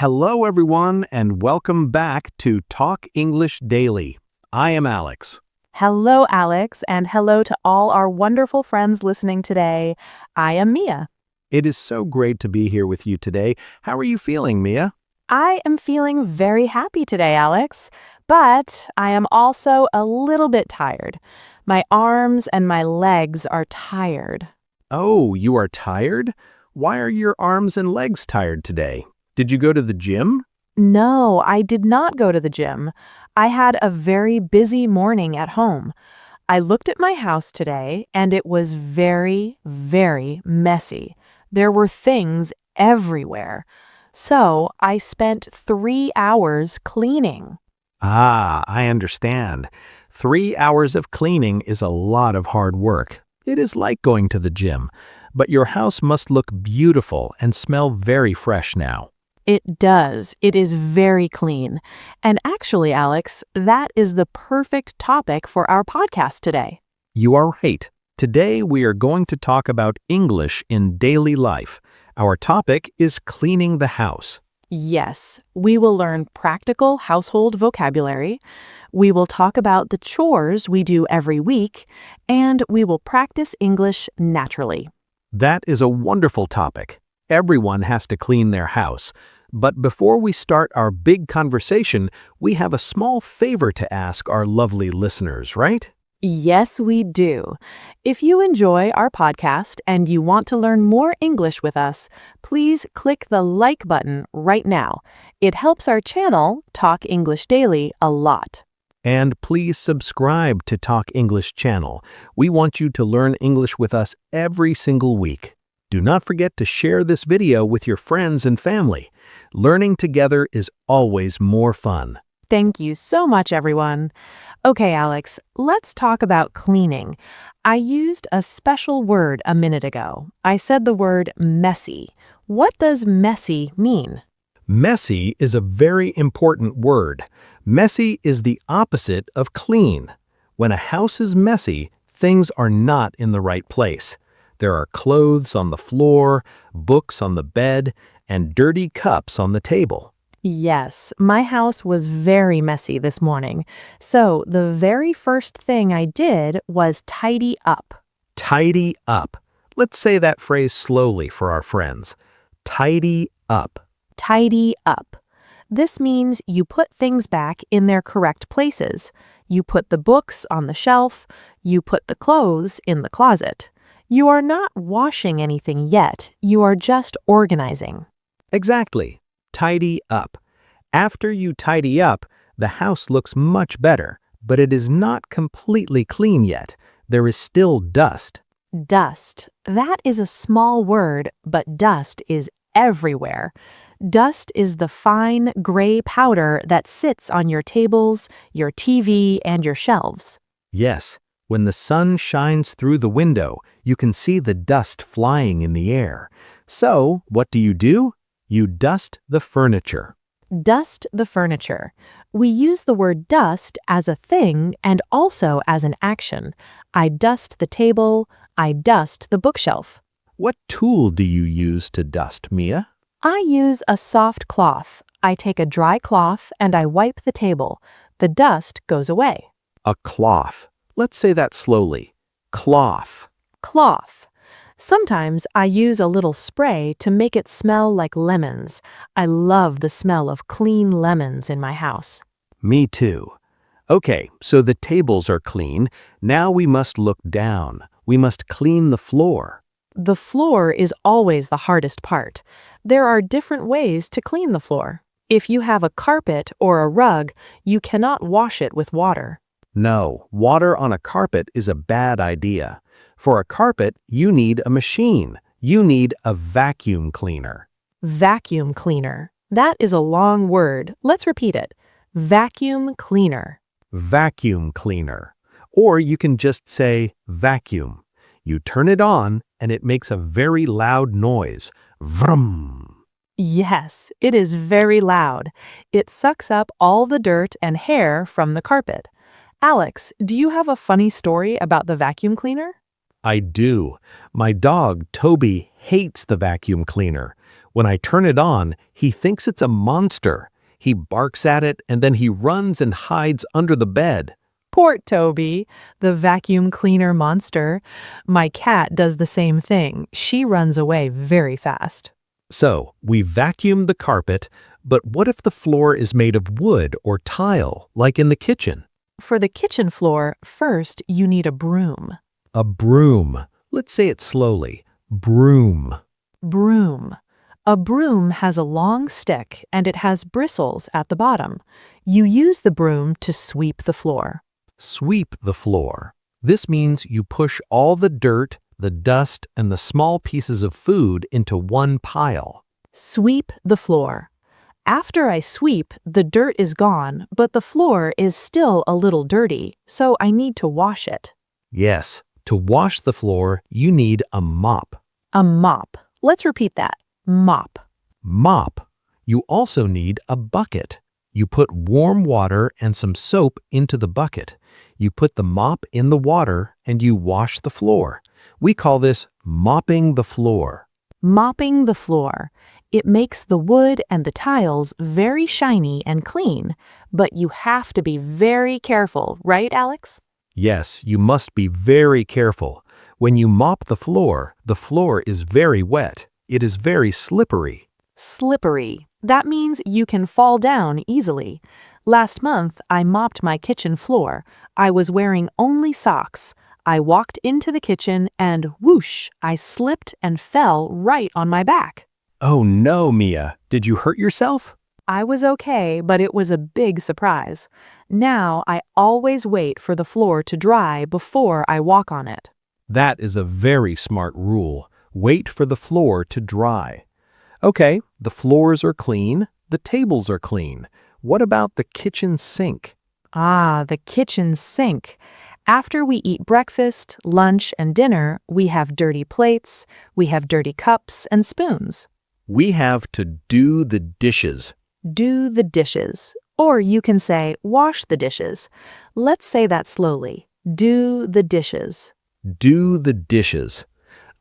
Hello, everyone, and welcome back to Talk English Daily. I am Alex. Hello, Alex, and hello to all our wonderful friends listening today. I am Mia. It is so great to be here with you today. How are you feeling, Mia? I am feeling very happy today, Alex, but I am also a little bit tired. My arms and my legs are tired. Oh, you are tired? Why are your arms and legs tired today? Did you go to the gym? No, I did not go to the gym. I had a very busy morning at home. I looked at my house today, and it was very, very messy. There were things everywhere. So I spent 3 hours cleaning. I understand. 3 hours of cleaning is a lot of hard work. It is like going to the gym, but your house must look beautiful and smell very fresh now. It does. It is very clean. And actually, Alex, that is the perfect topic for our podcast today. You are right. Today we are going to talk about English in daily life. Our topic is cleaning the house. Yes, we will learn practical household vocabulary. We will talk about the chores we do every week, and we will practice English naturally. That is a wonderful topic. Everyone has to clean their house. But before we start our big conversation, we have a small favor to ask our lovely listeners, right? Yes, we do. If you enjoy our podcast and you want to learn more English with us, please click the like button right now. It helps our channel, Talk English Daily, a lot. And please subscribe to Talk English channel. We want you to learn English with us every single week. Do not forget to share this video with your friends and family. Learning together is always more fun. Thank you so much, everyone. Okay, Alex, let's talk about cleaning. I used a special word a minute ago. I said the word messy. What does messy mean? Messy is a very important word. Messy is the opposite of clean. When a house is messy, things are not in the right place. There are clothes on the floor, books on the bed, and dirty cups on the table. Yes, my house was very messy this morning. So the very first thing I did was tidy up. Tidy up. Let's say that phrase slowly for our friends. Tidy up. Tidy up. This means you put things back in their correct places. You put the books on the shelf. You put the clothes in the closet. You are not washing anything yet. You are just organizing. Exactly. Tidy up. After you tidy up, the house looks much better, but it is not completely clean yet. There is still dust. Dust. That is a small word, but dust is everywhere. Dust is the fine gray powder that sits on your tables, your TV, and your shelves. Yes, when the sun shines through the window, you can see the dust flying in the air. So, what do? You dust the furniture. Dust the furniture. We use the word dust as a thing and also as an action. I dust the table. I dust the bookshelf. What tool do you use to dust, Mia? I use a soft cloth. I take a dry cloth and I wipe the table. The dust goes away. A cloth. Let's say that slowly. Cloth. Cloth. Sometimes I use a little spray to make it smell like lemons. I love the smell of clean lemons in my house. Me too. Okay, so the tables are clean. Now we must look down. We must clean the floor. The floor is always the hardest part. There are different ways to clean the floor. If you have a carpet or a rug, you cannot wash it with water. No, water on a carpet is a bad idea. For a carpet, you need a machine. You need a vacuum cleaner. Vacuum cleaner. That is a long word. Let's repeat it. Vacuum cleaner. Vacuum cleaner. Or you can just say vacuum. You turn it on and it makes a very loud noise. Vroom. Yes, it is very loud. It sucks up all the dirt and hair from the carpet. Alex, do you have a funny story about the vacuum cleaner? I do. My dog, Toby, hates the vacuum cleaner. When I turn it on, he thinks it's a monster. He barks at it and then he runs and hides under the bed. Poor Toby, the vacuum cleaner monster. My cat does the same thing. She runs away very fast. So, we vacuum the carpet, but what if the floor is made of wood or tile, like in the kitchen? For the kitchen floor, first you need a broom. A broom. Let's say it slowly. Broom. Broom. A broom has a long stick and it has bristles at the bottom. You use the broom to sweep the floor. Sweep the floor. This means you push all the dirt, the dust, and the small pieces of food into one pile. Sweep the floor. After I sweep, the dirt is gone, but the floor is still a little dirty, so I need to wash it. Yes, to wash the floor, you need a mop. A mop. Let's repeat that. Mop. Mop. You also need a bucket. You put warm water and some soap into the bucket. You put the mop in the water and you wash the floor. We call this mopping the floor. Mopping the floor. It makes the wood and the tiles very shiny and clean, but you have to be very careful, right, Alex? Yes, you must be very careful. When you mop the floor is very wet. It is very slippery. Slippery. That means you can fall down easily. Last month, I mopped my kitchen floor. I was wearing only socks. I walked into the kitchen and whoosh, I slipped and fell right on my back. Oh no, Mia. Did you hurt yourself? I was okay, but it was a big surprise. Now I always wait for the floor to dry before I walk on it. That is a very smart rule. Wait for the floor to dry. Okay, the floors are clean, the tables are clean. What about the kitchen sink? Ah, the kitchen sink. After we eat breakfast, lunch, and dinner, we have dirty plates, we have dirty cups and spoons. We have to do the dishes. Do the dishes. Or you can say, wash the dishes. Let's say that slowly. Do the dishes. Do the dishes.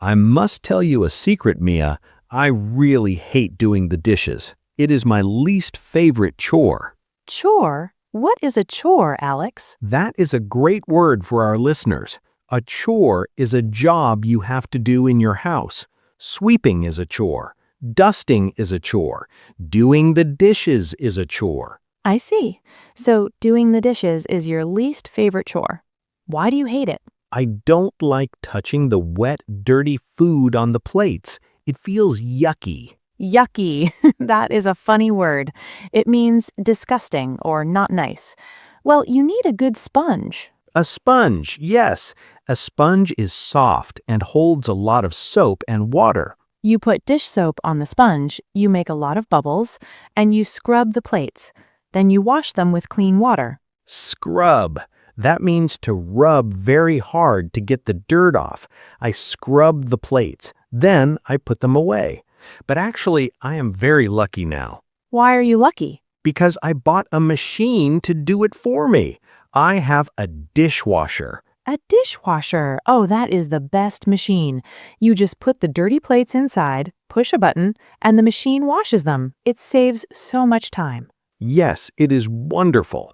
I must tell you a secret, Mia. I really hate doing the dishes. It is my least favorite chore. Chore? What is a chore, Alex? That is a great word for our listeners. A chore is a job you have to do in your house. Sweeping is a chore. Dusting is a chore. Doing the dishes is a chore. I see. So doing the dishes is your least favorite chore. Why do you hate it? I don't like touching the wet, dirty food on the plates. It feels yucky. Yucky. That is a funny word. It means disgusting or not nice. Well, you need a good sponge. A sponge, yes. A sponge is soft and holds a lot of soap and water. You put dish soap on the sponge, you make a lot of bubbles, and you scrub the plates. Then you wash them with clean water. Scrub. That means to rub very hard to get the dirt off. I scrub the plates. Then I put them away. But actually, I am very lucky now. Why are you lucky? Because I bought a machine to do it for me. I have a dishwasher. A dishwasher. Oh, that is the best machine. You just put the dirty plates inside, push a button, and the machine washes them. It saves so much time. Yes, it is wonderful.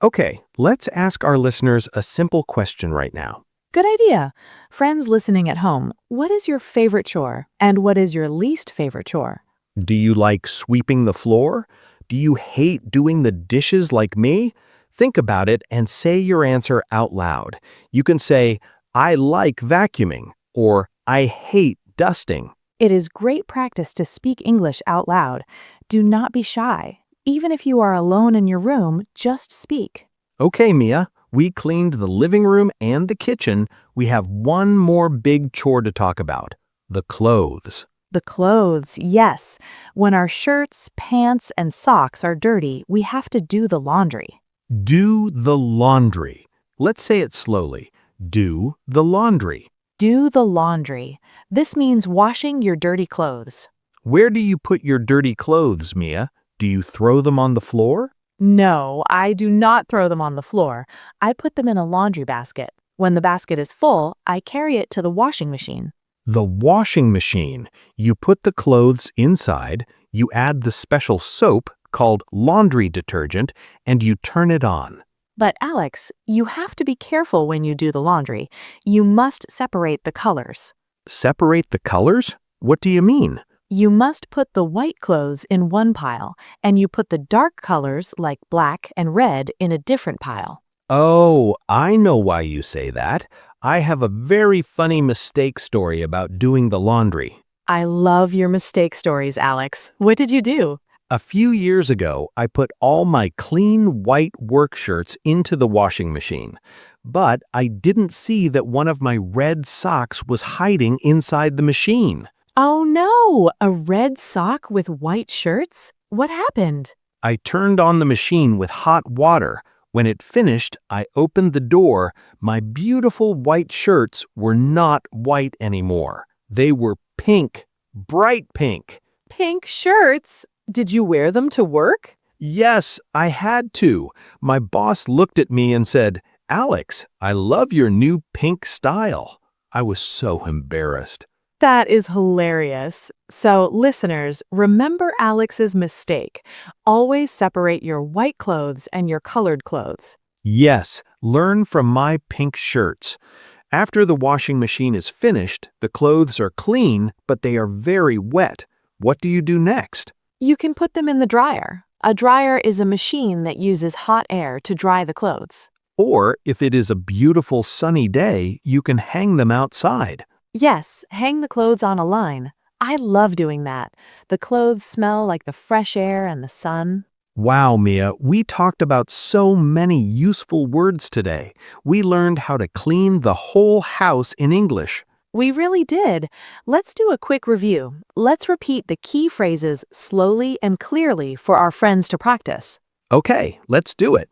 Okay, let's ask our listeners a simple question right now. Good idea. Friends listening at home, what is your favorite chore? And what is your least favorite chore? Do you like sweeping the floor? Do you hate doing the dishes like me? Think about it and say your answer out loud. You can say, I like vacuuming, or I hate dusting. It is great practice to speak English out loud. Do not be shy. Even if you are alone in your room, just speak. Okay, Mia, we cleaned the living room and the kitchen. We have one more big chore to talk about, the clothes. The clothes, yes. When our shirts, pants, and socks are dirty, we have to do the laundry. Do the laundry. Let's say it slowly. Do the laundry. Do the laundry. This means washing your dirty clothes. Where do you put your dirty clothes, Mia? Do you throw them on the floor? No, I do not throw them on the floor. I put them in a laundry basket. When the basket is full, I carry it to the washing machine. The washing machine. You put the clothes inside, you add the special soap called laundry detergent, and you turn it on. But Alex, you have to be careful when you do the laundry. You must separate the colors. Separate the colors? What do you mean? You must put the white clothes in one pile, and you put the dark colors like black and red in a different pile. Oh, I know why you say that. I have a very funny mistake story about doing the laundry. I love your mistake stories, Alex. What did you do? A few years ago, I put all my clean white work shirts into the washing machine, but I didn't see that one of my red socks was hiding inside the machine. Oh no, a red sock with white shirts? What happened? I turned on the machine with hot water. When it finished, I opened the door. My beautiful white shirts were not white anymore. They were pink, bright pink. Pink shirts? Did you wear them to work? Yes, I had to. My boss looked at me and said, "Alex, I love your new pink style." I was so embarrassed. That is hilarious. So, listeners, remember Alex's mistake. Always separate your white clothes and your colored clothes. Yes, learn from my pink shirts. After the washing machine is finished, the clothes are clean, but they are very wet. What do you do next? You can put them in the dryer. A dryer is a machine that uses hot air to dry the clothes. Or, if it is a beautiful sunny day, you can hang them outside. Yes, hang the clothes on a line. I love doing that. The clothes smell like the fresh air and the sun. Wow, Mia, we talked about so many useful words today. We learned how to clean the whole house in English. We really did. Let's do a quick review. Let's repeat the key phrases slowly and clearly for our friends to practice. Okay, let's do it.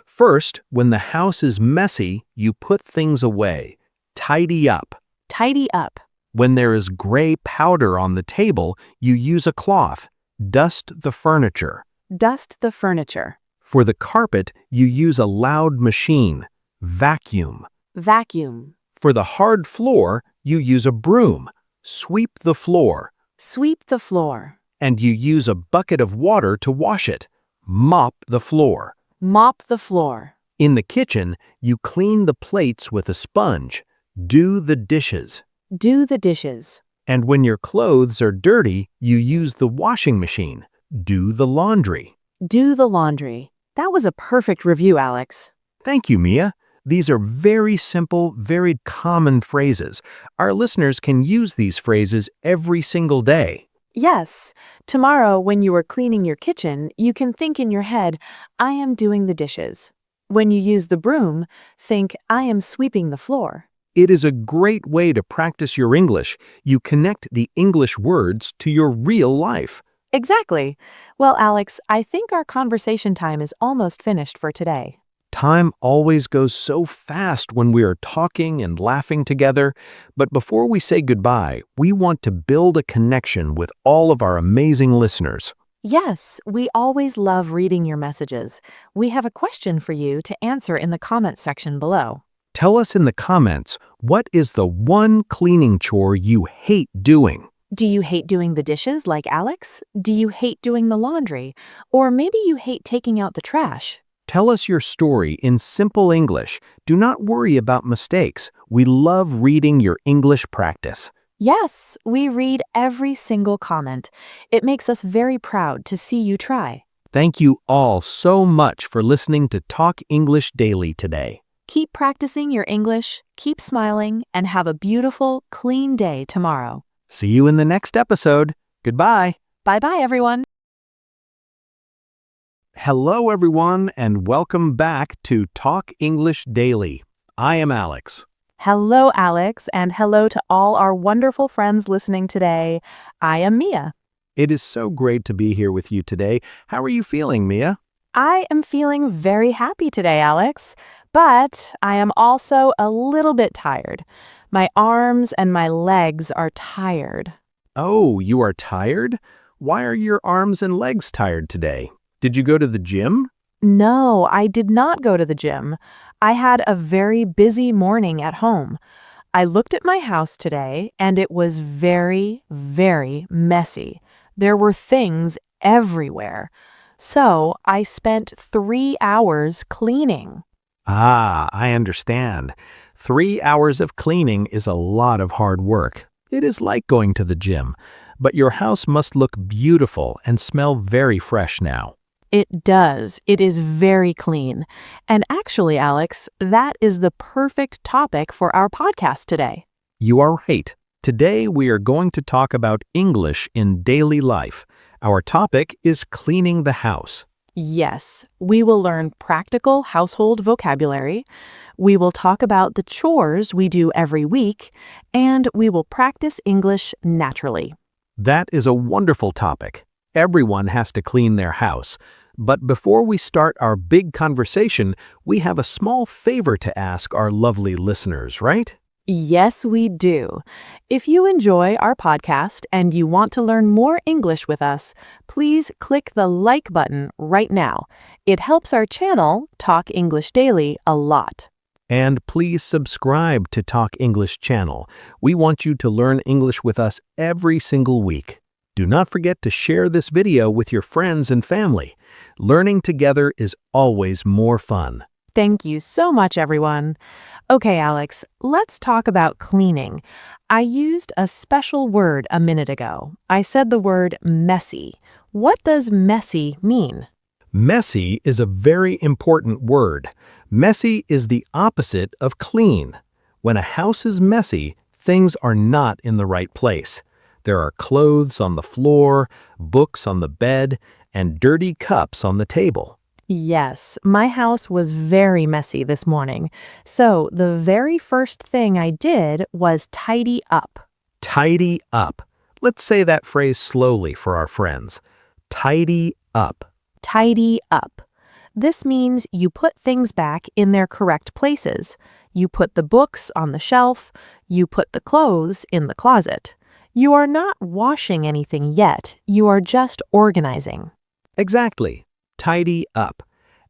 First, when the house is messy, you put things away. Tidy up. Tidy up. When there is gray powder on the table, you use a cloth. Dust the furniture. Dust the furniture. For the carpet, you use a loud machine. Vacuum. Vacuum. For the hard floor, you use a broom. Sweep the floor. Sweep the floor. And you use a bucket of water to wash it. Mop the floor. Mop the floor. In the kitchen, you clean the plates with a sponge. Do the dishes. Do the dishes. And when your clothes are dirty, you use the washing machine. Do the laundry. Do the laundry. That was a perfect review, Alex. Thank you, Mia. These are very simple, very common phrases. Our listeners can use these phrases every single day. Yes. Tomorrow, when you are cleaning your kitchen, you can think in your head, I am doing the dishes. When you use the broom, think, I am sweeping the floor. It is a great way to practice your English. You connect the English words to your real life. Exactly. Well, Alex, I think our conversation time is almost finished for today. Time always goes so fast when we are talking and laughing together, but before we say goodbye, we want to build a connection with all of our amazing listeners. Yes, we always love reading your messages. We have a question for you to answer in the comments section below. Tell us in the comments, what is the one cleaning chore you hate doing? Do you hate doing the dishes like Alex? Do you hate doing the laundry? Or maybe you hate taking out the trash? Tell us your story in simple English. Do not worry about mistakes. We love reading your English practice. Yes, we read every single comment. It makes us very proud to see you try. Thank you all so much for listening to Talk English Daily today. Keep practicing your English, keep smiling, and have a beautiful, clean day tomorrow. See you in the next episode. Goodbye. Bye-bye, everyone. Hello, everyone, and welcome back to Talk English Daily. I am Alex. Hello, Alex, and hello to all our wonderful friends listening today. I am Mia. It is so great to be here with you today. How are you feeling, Mia? I am feeling very happy today, Alex, but I am also a little bit tired. My arms and my legs are tired. Oh, you are tired? Why are your arms and legs tired today? Did you go to the gym? No, I did not go to the gym. I had a very busy morning at home. I looked at my house today and it was very, very messy. There were things everywhere. So I spent 3 hours cleaning. Ah, I understand. 3 hours of cleaning is a lot of hard work. It is like going to the gym, but your house must look beautiful and smell very fresh now. It does. It is very clean. And actually, Alex, that is the perfect topic for our podcast today. You are right. Today we are going to talk about English in daily life. Our topic is cleaning the house. Yes, we will learn practical household vocabulary. We will talk about the chores we do every week, and we will practice English naturally. That is a wonderful topic. Everyone has to clean their house. But before we start our big conversation, we have a small favor to ask our lovely listeners, right? Yes, we do. If you enjoy our podcast and you want to learn more English with us, please click the like button right now. It helps our channel, Talk English Daily, a lot. And please subscribe to Talk English channel. We want you to learn English with us every single week. Do not forget to share this video with your friends and family. Learning together is always more fun. Thank you so much, everyone. Okay, Alex, let's talk about cleaning. I used a special word a minute ago. I said the word messy. What does messy mean? Messy is a very important word. Messy is the opposite of clean. When a house is messy, things are not in the right place. There are clothes on the floor, books on the bed, and dirty cups on the table. Yes, my house was very messy this morning. So the very first thing I did was tidy up. Tidy up. Let's say that phrase slowly for our friends. Tidy up. Tidy up. This means you put things back in their correct places. You put the books on the shelf. You put the clothes in the closet. You are not washing anything yet. You are just organizing. Exactly. Tidy up.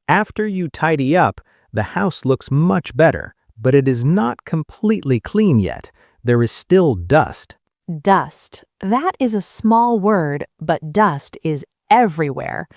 After you tidy up, the house looks much better, but it is not completely clean yet. There is still dust. Dust. That is a small word, but dust is everywhere.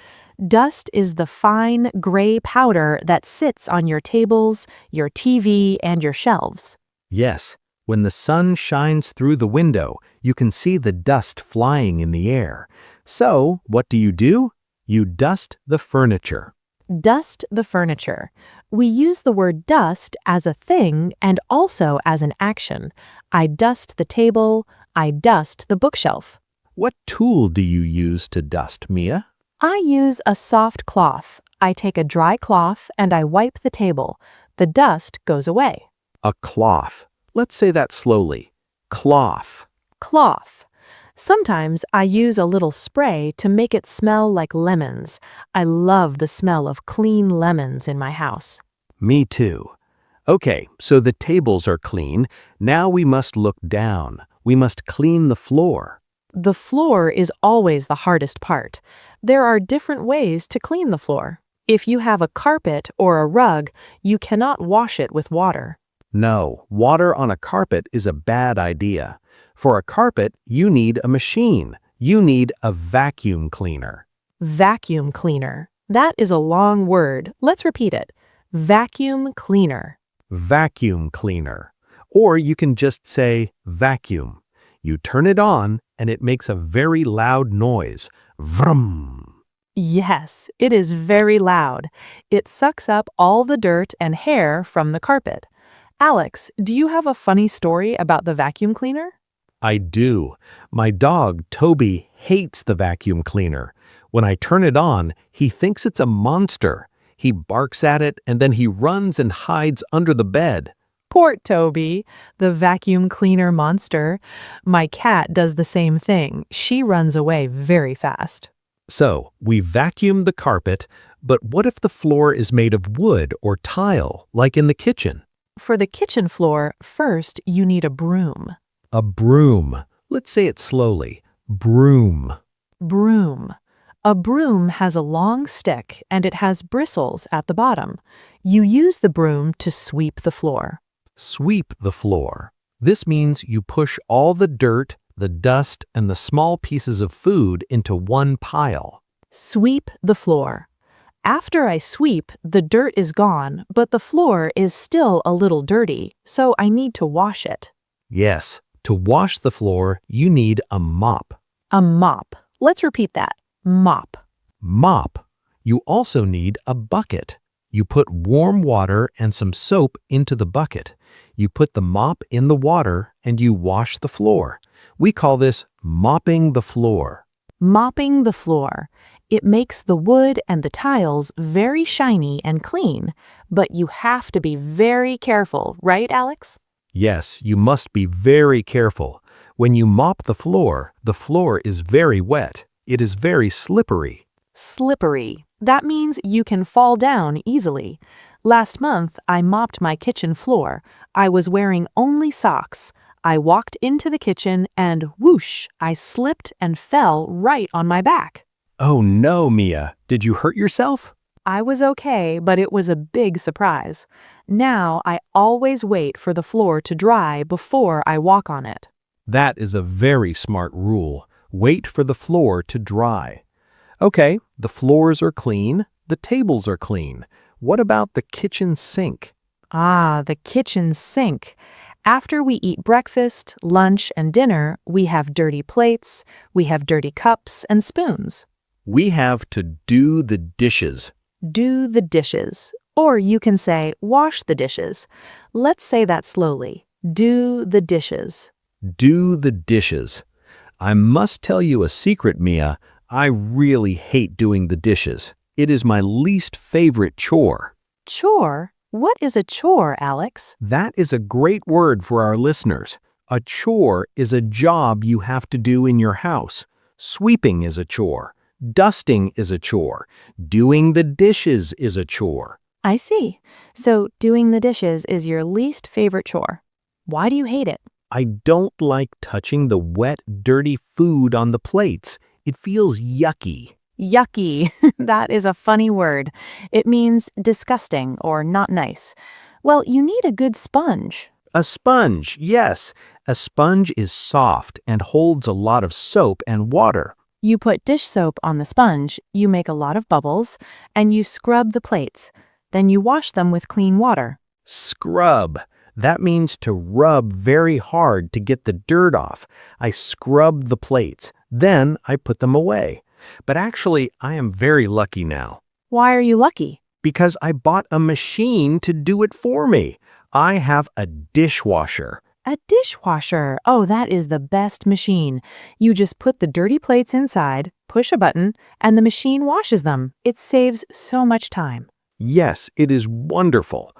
Dust is the fine gray powder that sits on your tables, your TV, and your shelves. Yes, when the sun shines through the window, you can see the dust flying in the air. So, what do? You dust the furniture. Dust the furniture. We use the word dust as a thing and also as an action. I dust the table. I dust the bookshelf. What tool do you use to dust, Mia? I use a soft cloth. I take a dry cloth and I wipe the table. The dust goes away. A cloth. Let's say that slowly. Cloth. Cloth. Sometimes I use a little spray to make it smell like lemons. I love the smell of clean lemons in my house. Me too. Okay, so the tables are clean. Now we must look down. We must clean the floor. The floor is always the hardest part. There are different ways to clean the floor. If you have a carpet or a rug, you cannot wash it with water. No, water on a carpet is a bad idea. For a carpet, you need a machine. You need a vacuum cleaner. Vacuum cleaner. That is a long word. Let's repeat it. Vacuum cleaner. Vacuum cleaner. Or you can just say vacuum. You turn it on and it makes a very loud noise. Vroom. Yes, it is very loud. It sucks up all the dirt and hair from the carpet. Alex, do you have a funny story about the vacuum cleaner? I do. My dog, Toby, hates the vacuum cleaner. When I turn it on, he thinks it's a monster. He barks at it and then he runs and hides under the bed. Poor Toby, the vacuum cleaner monster. My cat does the same thing. She runs away very fast. So, we vacuum the carpet, but what if the floor is made of wood or tile, like in the kitchen? For the kitchen floor, first you need a broom. A broom. Let's say it slowly. Broom. Broom. A broom has a long stick and it has bristles at the bottom. You use the broom to sweep the floor. Sweep the floor. This means you push all the dirt, the dust, and the small pieces of food into one pile. Sweep the floor. After I sweep, the dirt is gone, but the floor is still a little dirty, so I need to wash it. Yes, to wash the floor, you need a mop. A mop. Let's repeat that. Mop. Mop. You also need a bucket. You put warm water and some soap into the bucket. You put the mop in the water and you wash the floor. We call this mopping the floor. Mopping the floor. It makes the wood and the tiles very shiny and clean, but you have to be very careful, right, Alex? Yes, you must be very careful. When you mop the floor is very wet. It is very slippery. Slippery. That means you can fall down easily. Last month, I mopped my kitchen floor. I was wearing only socks. I walked into the kitchen and whoosh, I slipped and fell right on my back. Oh no, Mia. Did you hurt yourself? I was okay, but it was a big surprise. Now I always wait for the floor to dry before I walk on it. That is a very smart rule. Wait for the floor to dry. Okay, the floors are clean, the tables are clean. What about the kitchen sink? Ah, the kitchen sink. After we eat breakfast, lunch, and dinner, we have dirty plates, we have dirty cups and spoons. We have to do the dishes. Do the dishes. Or you can say, wash the dishes. Let's say that slowly. Do the dishes. Do the dishes. I must tell you a secret, Mia. I really hate doing the dishes. It is my least favorite chore. Chore? What is a chore, Alex? That is a great word for our listeners. A chore is a job you have to do in your house. Sweeping is a chore. Dusting is a chore. Doing the dishes is a chore. I see. So doing the dishes is your least favorite chore. Why do you hate it? I don't like touching the wet, dirty food on the plates. It feels yucky. Yucky. That is a funny word. It means disgusting or not nice. Well, you need a good sponge. A sponge, yes. A sponge is soft and holds a lot of soap and water. You put dish soap on the sponge, you make a lot of bubbles, and you scrub the plates. Then you wash them with clean water. Scrub. That means to rub very hard to get the dirt off. I scrub the plates. Then I put them away. But actually, I am very lucky now. Why are you lucky? Because I bought a machine to do it for me. I have a dishwasher. A dishwasher. Oh, that is the best machine. You just put the dirty plates inside, push a button, and the machine washes them. It saves so much time. Yes, it is wonderful.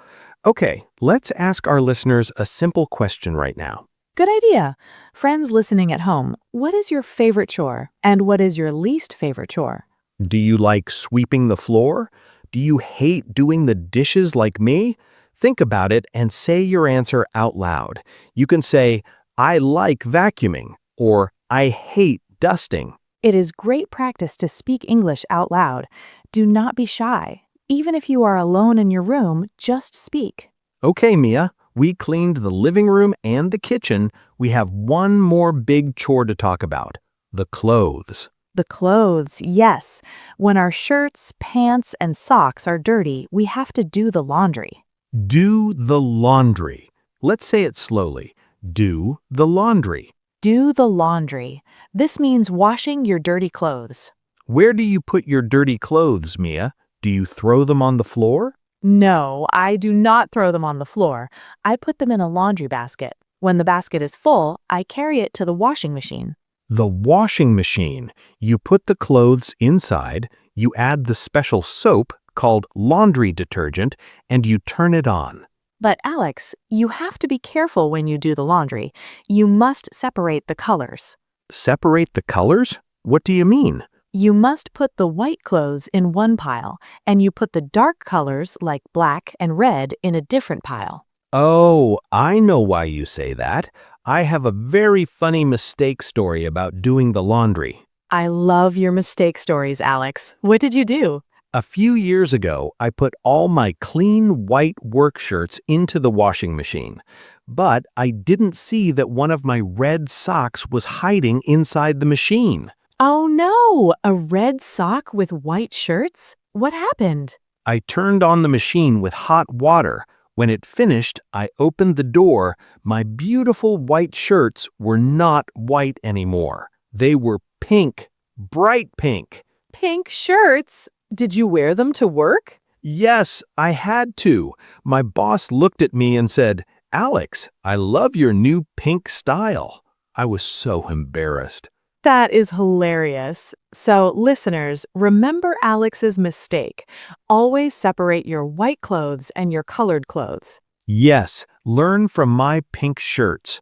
Okay, let's ask our listeners a simple question right now. Good idea. Friends listening at home, what is your favorite chore? And what is your least favorite chore? Do you like sweeping the floor? Do you hate doing the dishes like me? Think about it and say your answer out loud. You can say, I like vacuuming, or I hate dusting. It is great practice to speak English out loud. Do not be shy. Even if you are alone in your room, just speak. Okay, Mia, we cleaned the living room and the kitchen. We have one more big chore to talk about, the clothes. The clothes, yes. When our shirts, pants, and socks are dirty, we have to do the laundry. Do the laundry. Let's say it slowly. Do the laundry. Do the laundry. This means washing your dirty clothes. Where do you put your dirty clothes, Mia? Do you throw them on the floor? No, I do not throw them on the floor. I put them in a laundry basket. When the basket is full, I carry it to the washing machine. The washing machine. You put the clothes inside, you add the special soap called laundry detergent, and you turn it on. But Alex, you have to be careful when you do the laundry. You must separate the colors. Separate the colors? What do you mean? You must put the white clothes in one pile, and you put the dark colors like black and red in a different pile. Oh, I know why you say that. I have a very funny mistake story about doing the laundry. I love your mistake stories, Alex. What did you do? A few years ago, I put all my clean white work shirts into the washing machine, but I didn't see that one of my red socks was hiding inside the machine. Oh no, a red sock with white shirts? What happened? I turned on the machine with hot water. When it finished, I opened the door. My beautiful white shirts were not white anymore. They were pink, bright pink. Pink shirts? Did you wear them to work? Yes, I had to. My boss looked at me and said, "Alex, I love your new pink style." I was so embarrassed. That is hilarious. So, listeners, remember Alex's mistake. Always separate your white clothes and your colored clothes. Yes, learn from my pink shirts.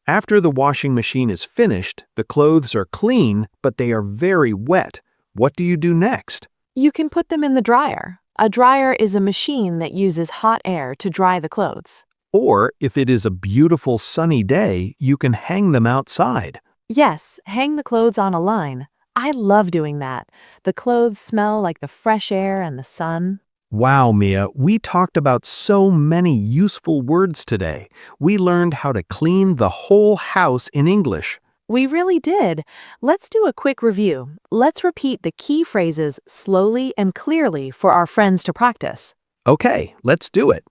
After the washing machine is finished, the clothes are clean, but they are very wet. What do you do next? You can put them in the dryer. A dryer is a machine that uses hot air to dry the clothes. Or, if it is a beautiful sunny day, you can hang them outside. Yes, hang the clothes on a line. I love doing that. The clothes smell like the fresh air and the sun. Wow, Mia, we talked about so many useful words today. We learned how to clean the whole house in English. We really did. Let's do a quick review. Let's repeat the key phrases slowly and clearly for our friends to practice. Okay, let's do it.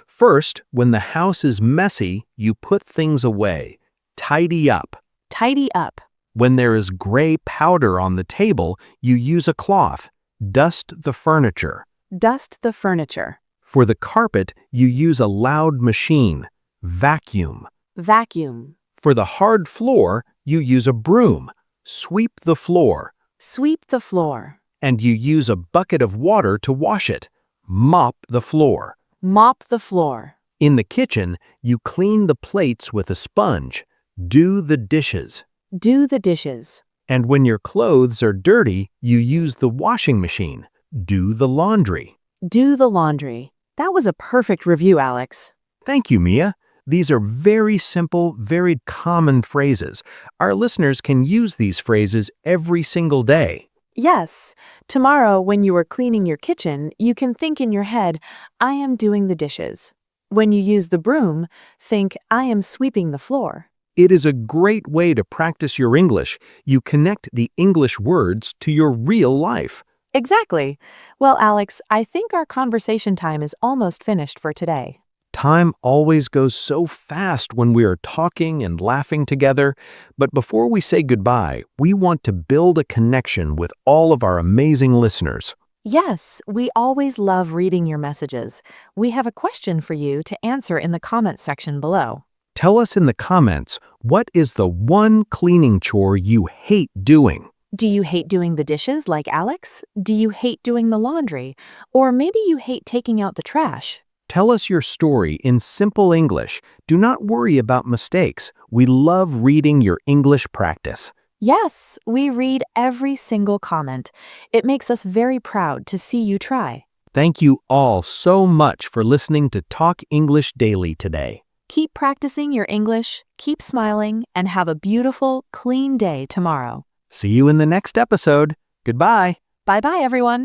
First, when the house is messy, you put things away. Tidy up. Tidy up. When there is gray powder on the table, you use a cloth. Dust the furniture. Dust the furniture. For the carpet, you use a loud machine. Vacuum. Vacuum. For the hard floor, you use a broom. Sweep the floor. Sweep the floor. And you use a bucket of water to wash it. Mop the floor. Mop the floor. In the kitchen, you clean the plates with a sponge. Do the dishes. Do the dishes. And when your clothes are dirty, you use the washing machine. Do the laundry. Do the laundry. That was a perfect review, Alex. Thank you, Mia. These are very simple, very common phrases. Our listeners can use these phrases every single day. Yes. Tomorrow, when you are cleaning your kitchen, you can think in your head, I am doing the dishes. When you use the broom, think, I am sweeping the floor. It is a great way to practice your English. You connect the English words to your real life. Exactly. Well, Alex, I think our conversation time is almost finished for today. Time always goes so fast when we are talking and laughing together, but before we say goodbye, we want to build a connection with all of our amazing listeners. Yes, we always love reading your messages. We have a question for you to answer in the comments section below. Tell us in the comments, what is the one cleaning chore you hate doing? Do you hate doing the dishes like Alex? Do you hate doing the laundry? Or maybe you hate taking out the trash? Tell us your story in simple English. Do not worry about mistakes. We love reading your English practice. Yes, we read every single comment. It makes us very proud to see you try. Thank you all so much for listening to Talk English Daily today. Keep practicing your English, keep smiling, and have a beautiful, clean day tomorrow. See you in the next episode. Goodbye. Bye-bye, everyone.